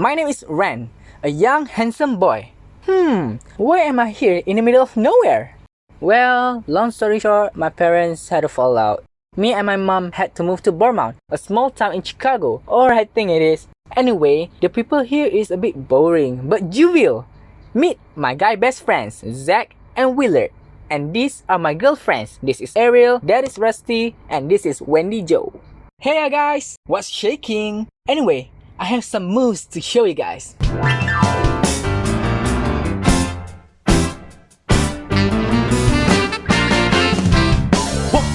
My name is Ren, a young handsome boy. Why am I here in the middle of nowhere? Well, long story short, my parents had a fallout. Me and my mom had to move to Bournemouth, a small town in Chicago, or I think it is. Anyway, the people here is a bit boring, but jovial. Meet my guy best friends, Zach and Willard. And these are my girlfriends. This is Ariel, that is Rusty, and this is Wendy Joe. Hey guys, what's shaking? Anyway, I have some moves to show you guys. Woke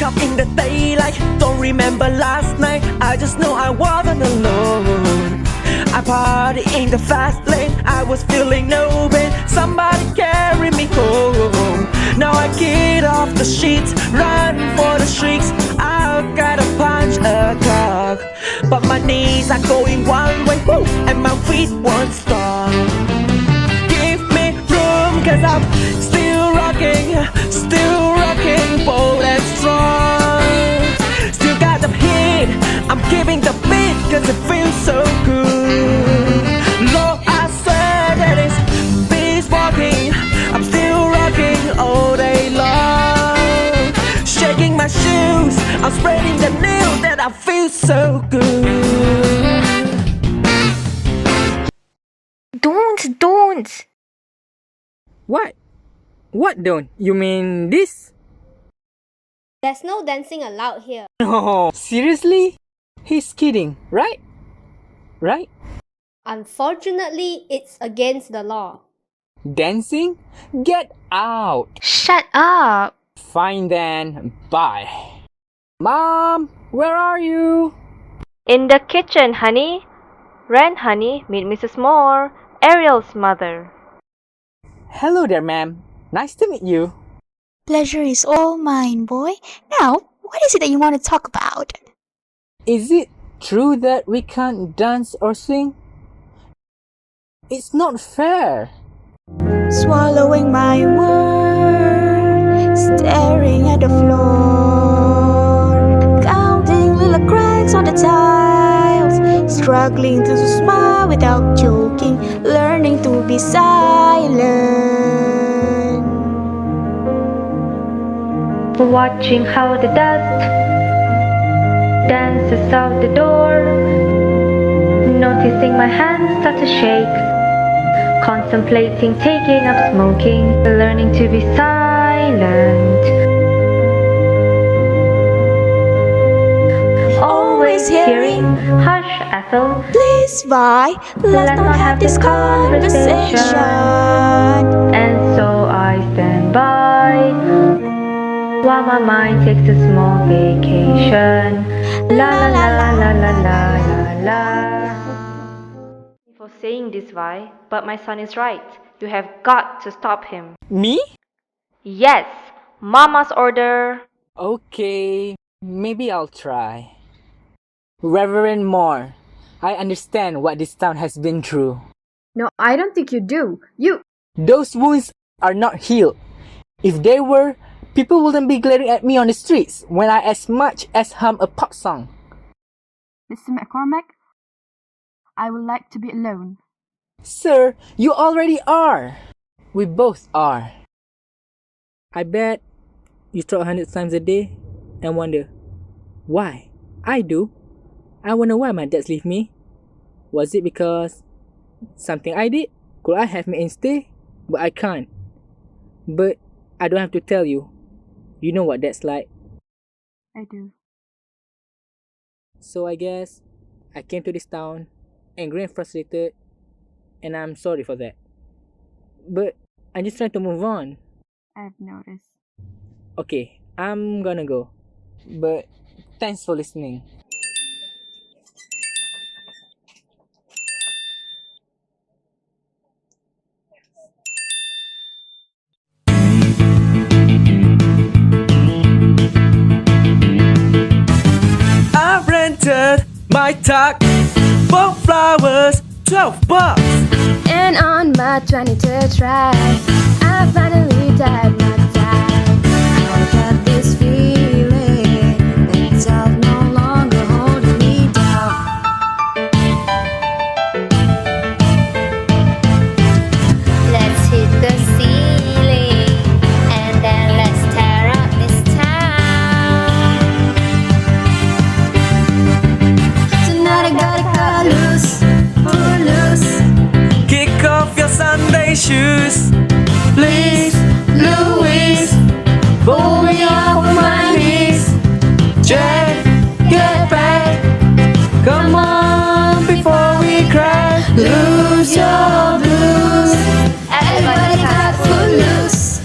up in the daylight, don't remember last night. I just know I wasn't alone. I party in the fast lane, I was feeling no pain. Somebody carry me home. Now I get off the sheets, run for the streets. I gotta punch a clock, but my knees are going one way, woo, and my feet won't stop. Give me room, cause I'm still rocking, bold and strong. Still got the heat, I'm giving the beat, cause it feels so good. Lord, I swear that it's peace walking. I'm still rocking all day long. Shaking my shoes, I'm spreading the news that I feel so good. Don't. What? What don't? You mean this? There's no dancing allowed here. No, seriously? He's kidding, right? Right? Unfortunately, it's against the law. Dancing? Get out! Shut up! Fine then, bye. Mom, where are you? In the kitchen, honey. Ren, honey, meet Mrs. Moore, Ariel's mother. Hello there, ma'am. Nice to meet you. Pleasure is all mine, boy. Now, what is it that you want to talk about? Is it true that we can't dance or sing? It's not fair. Swallowing my words, staring at the floor, counting little cracks on the tiles, struggling to smile without joking, learning to be silent. Watching how the dust dances out the door, noticing my hands start to shake, contemplating taking up smoking, learning to be silent. Always hearing, hush Ethel, Please, Vi, let's not have this conversation. and so I stand by while my mind takes a small vacation. La la la la la la la la. For saying this, Vi, but my son is right. You have got to stop him. Me? Yes, Mama's order. Okay, maybe I'll try. Reverend Moore, I understand what this town has been through. No, I don't think you do. Those wounds are not healed. If they were, people wouldn't be glaring at me on the streets when I as much as hum a pop song. Mr. McCormack, I would like to be alone. Sir, you already are. We both are. I bet you throw 100 times a day and wonder, why? I do. I wonder why my dads leave me. Was it because something I did? Could I have made him stay? But I can't. But I don't have to tell you. You know what that's like. I do. So I guess I came to this town angry and frustrated, and I'm sorry for that. But I'm just trying to move on. I've noticed. Okay, I'm gonna go. But thanks for listening. I rented my tuck, 4 flowers, 12 bucks. And on my 23rd try, I finally died my time. I got this feeling that time's no longer holding me down. please, please, Louise, pull me off my knees. Jack, get back, come on before we cry. Lose your blues. Everybody cut Footloose.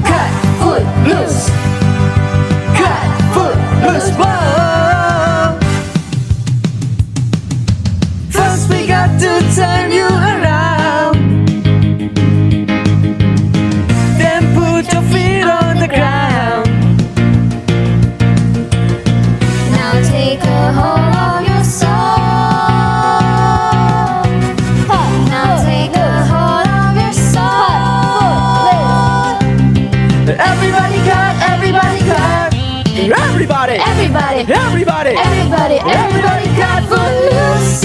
Cut foot loose. Cut foot loose. Whoa. First we got to turn you around. Then put your feet on the ground. Now take a hold of your soul. Now take a hold of your soul. Everybody cut, everybody cut. Everybody, Everybody, everybody, everybody, everybody cut Footloose.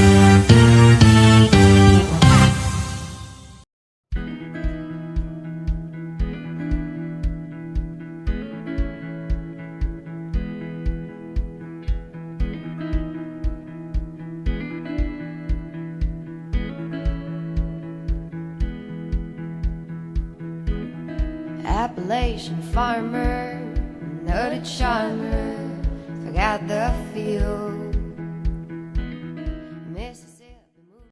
Appalachian farmer, noted charmer, forgot the field.